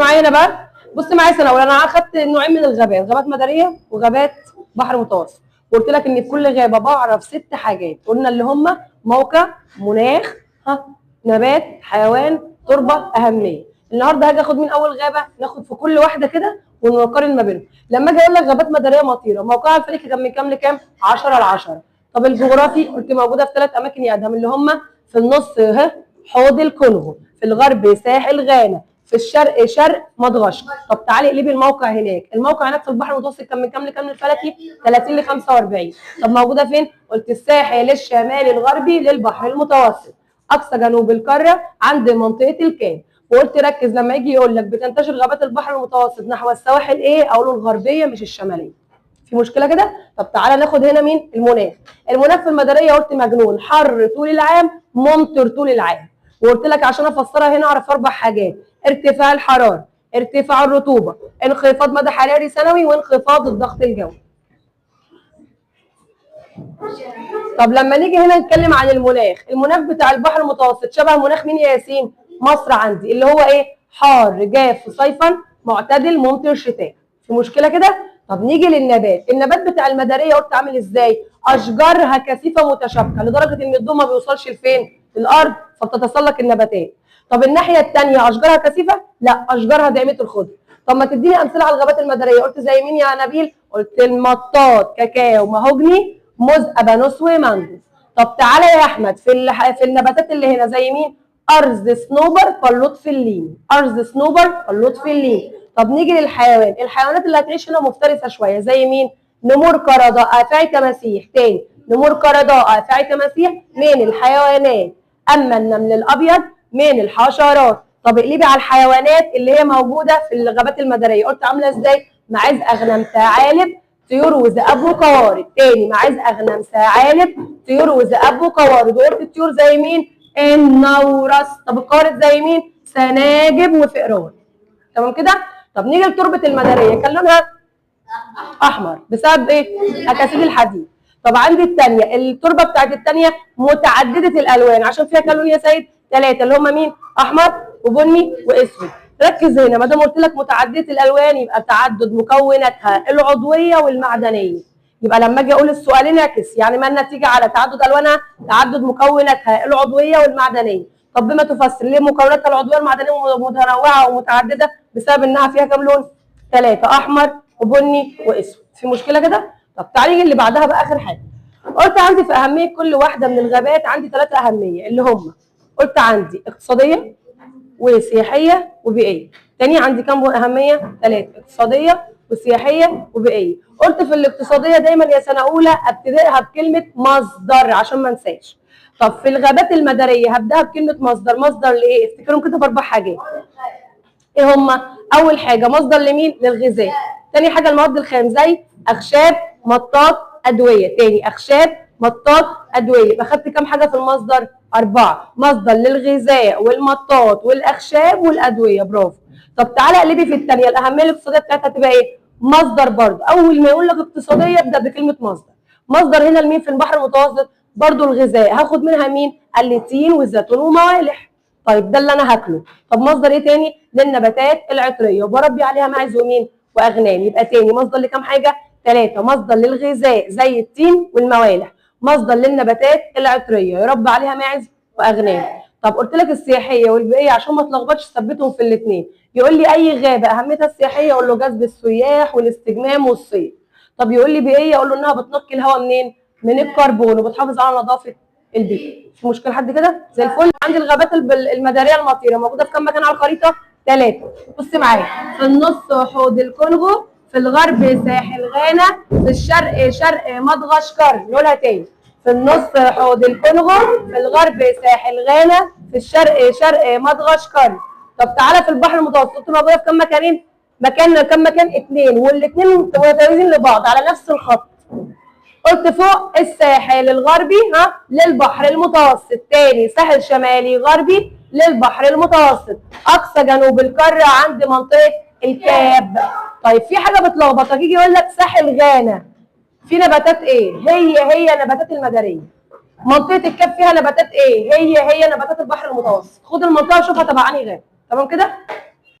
معايا هنا بقى، بص معايا سنه اولى. انا اخدت نوعين من الغابات، غابات مداريه وغابات بحر متوسط. وقلت لك ان في كل غابه بعرف 6 حاجات، قلنا اللي هم موقع، مناخ، نبات، حيوان، تربه، اهميه. النهارده هاجي اخد من اول غابه، ناخد في كل واحده كده ونقارن ما بينهم. لما اجي اقول لك غابات مداريه مطيره، موقعها الفلكي كان من كام لكام؟ 10 ل10. طب الجغرافي قلت موجوده في 3 اماكن يا ادهم، اللي هم في النص حوض الكونغو، في الغرب ساحل غانا، في الشرق شرق مدغشقر. طب تعالي اقلبي الموقع هناك، الموقع هناك في البحر المتوسط كان من كام لكام الفلكي؟ 30 ل 45. طب موجوده فين؟ قلت الساحل الشمالي الغربي للبحر المتوسط، اقصى جنوب القاره عند منطقه الكاب. وقلت ركز لما يجي يقول لك بتنتشر غابات البحر المتوسط نحو السواحل ايه؟ اقول له الغربيه مش الشماليه. في مشكله كده؟ طب تعالى ناخد هنا مين؟ المناخ. المناخ في المداريه قلت مجنون، حر طول العام، ممطر طول العام. وقلت لك عشان افسرها هنا اعرف 4 حاجات: ارتفاع الحراره، ارتفاع الرطوبه، انخفاض مدى حراري سنوي، وانخفاض الضغط الجوي. طب لما نيجي هنا نتكلم عن المناخ، المناخ بتاع البحر المتوسط شبه مناخ مين يا ياسين؟ مصر عندي، اللي هو ايه؟ حار جاف صيفا، معتدل ممطر شتاء. في مشكله كده؟ طب نيجي للنبات، النبات بتاع المداريه قلت عامل ازاي؟ اشجارها كثيفه متشابكه لدرجه ان الضوء ما بيوصلش لفين؟ الارض، فبتتسلق النباتات. طب الناحيه الثانيه اشجارها كثيفه؟ لا، اشجارها دائمه الخضر. طب ما تديني امثله على الغابات المداريه؟ قلت زي مين يا نبيل؟ قلت المطاط، كاكاو، مهوجني، موز، ابانوس، ومانجو. طب تعالى يا احمد في النباتات اللي هنا زي مين؟ ارز صنوبر، فلوط فلين، ارز صنوبر، فلوط فلين. طب نيجي للحيوان، الحيوانات اللي هتعيش هنا مفترسه شويه زي مين؟ نمور، قرداء، افاعي، تماسيح. تاني، نمور، قرداء، افاعي، تماسيح من الحيوانات. اما النمل الابيض من الحشرات. طب اقلبي على الحيوانات اللي هي موجوده في الغابات المداريه، قلت عامله ازاي؟ معاذ، اغنام، ثعالب، طيور وذئاب وقوارض. تاني، معاذ، اغنام، ثعالب، طيور وذئاب وقوارض. وقلت الطيور زي مين؟ النورس. طب القوارض زي مين؟ سناجب وفئران. تمام كده؟ طب نيجي لتربه المداريه، كان لونها احمر بسبب ايه؟ اكاسيد الحديد. طب عندي الثانيه، التربه بتاعت الثانيه متعدده الالوان، عشان فيها كام لون يا سيد؟ 3، اللي هم مين؟ احمر وبني واسود. ركز هنا، ما دام قلت لك متعدده الالوان يبقى تعدد مكوناتها العضويه والمعدنيه. يبقى لما اجي اقول السؤالين اعكس، يعني ما النتيجه على تعدد الوانها؟ تعدد مكوناتها العضويه والمعدنيه. طب بما تفسر ليه مكوناتها العضويه والمعدنيه متنوعه ومتعدده؟ بسبب انها فيها كام لون؟ 3، احمر وبني واسود. في مشكله كده؟ طب تعالي اللي بعدها بقى اخر حاجه. قلت عندي في اهميه كل واحده من الغابات عندي 3 اهميه، اللي هم قلت عندي اقتصاديه وسياحيه وبيئيه. تاني عندي كام اهميه؟ 3، اقتصاديه وسياحيه وبيئيه. قلت في الاقتصاديه دايما يا سنه اولى ابتدائها بكلمه مصدر عشان ما انساش. طب في الغابات المداريه هبداها بكلمه مصدر. مصدر لايه؟ افتكرهم كده ب4 حاجات. ايه هم؟ اول حاجه مصدر لمين؟ للغذاء. تاني حاجه المواد الخام زي اخشاب، مطاط، ادويه. تاني، اخشاب، مطاط، ادويه. يبقى خدت كام حاجه في المصدر؟ 4. مصدر للغذاء والمطاط والاخشاب والادويه. برافو. طب تعالى اقلبي في الثانيه، الاهميه الاقتصاديه بتاعتها تبقى ايه؟ مصدر برضه. اول ما يقول لك اقتصاديه ابدا بكلمه مصدر. مصدر هنا لمين في البحر المتوسط؟ برضه الغذاء. هاخد منها مين؟ الليتين والزيتون وموالح. طيب ده اللي انا هاكله. طب مصدر ايه تاني؟ للنباتات العطريه وبربي عليها معز ومين؟ واغنام. يبقى تاني مصدر لكام حاجه؟ 3. مصدر للغذاء زي التين والموالح، مصدر للنباتات العطريه يربى عليها معز واغنام. طب قلت لك السياحيه والبيئيه عشان ما تلخبطش ثبتهم في الاثنين. يقول لي اي غابه اهميتها السياحيه، اقول له جذب السياح والاستجمام والصيد. طب يقول لي بيئيه، اقول له انها بتنقي الهواء منين؟ من الكربون وبتحافظ على نظافه البيئه. في مشكله حد كده؟ زي الفل. عندي الغابات المداريه المطيره موجوده في كام مكان على الخريطه؟ 3. بص معايا، في النص حوض الكونغو، في الغرب ساحل غانا، في الشرق شرق مدغشقر. نقولها تاني، في النص حوض الكونغو، في الغرب ساحل غانا، في الشرق شرق مدغشقر. طب تعالى في البحر المتوسط موجوده في كام مكانين؟ كام مكان؟ 2، والاثنين متوازيين لبعض على نفس الخط. قلت فوق الساحل الغربي للبحر المتوسط. تاني، ساحل شمالي غربي للبحر المتوسط، اقصى جنوب القاره عند منطقه الكاب. طيب في حاجه بتلخبطك، يجي يقول لك ساحل غانا في نباتات ايه؟ هي نباتات المداريه. منطقه الكاب فيها نباتات ايه؟ هي نباتات البحر المتوسط. خد المنطقه وشوفها تبع انهي غابه. تمام كده؟